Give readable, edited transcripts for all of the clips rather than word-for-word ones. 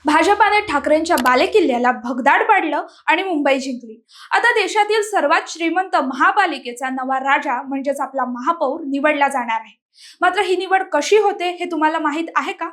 भाजपाने ठाकरेंच्या बालेकिल्ल्याला भगदाड पाडलं आणि मुंबई जिंकली। आता देशातील सर्वात श्रीमंत महापालिकेचा नवा राजा म्हणजेच आपला महापौर निवडला जाणार आहे। मात्र ही निवड कशी होते हे तुम्हाला माहित आहे का?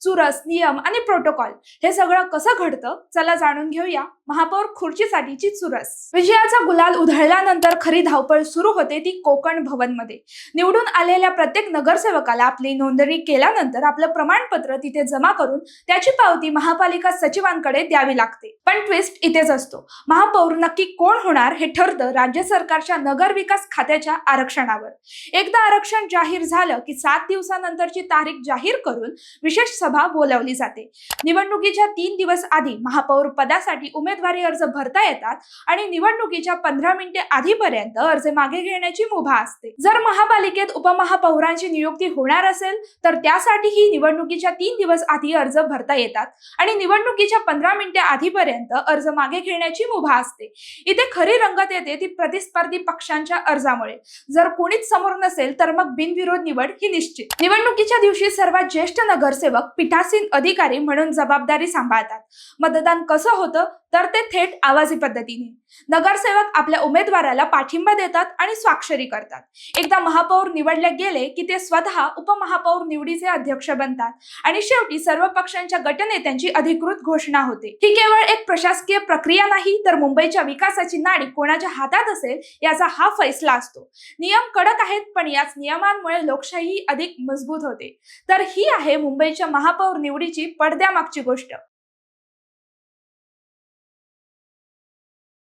चुरस, नियम आणि प्रोटोकॉल हे सगळं कसं घडतं, चला जाणून घेऊया महापौर खुर्चीसाठीची चुरस। विजयाचा गुलाल उधळल्यानंतर खरी धावपळ सुरू होते ती कोकण भवन मध्ये। निवडून आलेल्या प्रत्येक नगरसेवकाला आपली नोंदणी केल्यानंतर आपलं प्रमाणपत्र तिथे जमा करून त्याची पावती महापालिका सचिवांकडे द्यावी लागते। पण ट्विस्ट इथेच असतो, महापौर नक्की कोण होणार हे ठरतं राज्य सरकारच्या नगर विकास खात्याच्या आरक्षणावर। एकदा आरक्षण जाहीर झालं की 7 दिवसानंतरची तारीख जाहीर करून विशेष सभा बोलावली जाते। निवडणुकीच्या 3 दिवस आधी महापौर पदासाठी उमेदवारी अर्ज भरता येतात आणि निवडणुकीच्या 15 मिनिटे आधीपर्यंत अर्ज मागे घेण्याची मुभा असते। जर महापालिकेत उपमहापौरांची नियुक्ती होणार असेल तर त्यासाठीही निवडणुकीच्या 3 दिवस आधी अर्ज भरता येतात आणि निवडणुकीच्या 15 मिनिटे आधीपर्यंत अर्ज मागे घेण्याची मुभा असते। इथे खरी रंगत येते ती प्रतिस्पर्धी पक्षांच्या अर्जामुळे। जर कोणीच समोर नसेल तर मग बिनविरोध निवड ही निश्चित। निवडणुकीच्या दिवशी सर्वात ज्येष्ठ नगरसेवक पीठासीन अधिकारी म्हणून जबाबदारी सांभाळतात। मतदान कसं होतं तर ते थेट आवाजी पद्धतीने। नगरसेवक आपल्या उमेदवाराला पाठिंबा देतात आणि स्वाक्षरी करतात। एकदा महापौर निवडले गेले की ते स्वतः उपमहापौर निवडीचे अध्यक्ष बनतात आणि शेवटी सर्व पक्षांच्या गटनेत्यांची अधिकृत घोषणा होते। ही केवळ एक प्रशासकीय प्रक्रिया नाही तर मुंबईच्या विकासाची नाडी कोणाच्या हातात असेल याचा हा फैसला असतो। नियम कडक आहेत पण याच नियमांमुळे लोकशाही अधिक मजबूत होते। तर ही आहे मुंबईच्या महापौर निवडीची पडद्यामागची गोष्ट।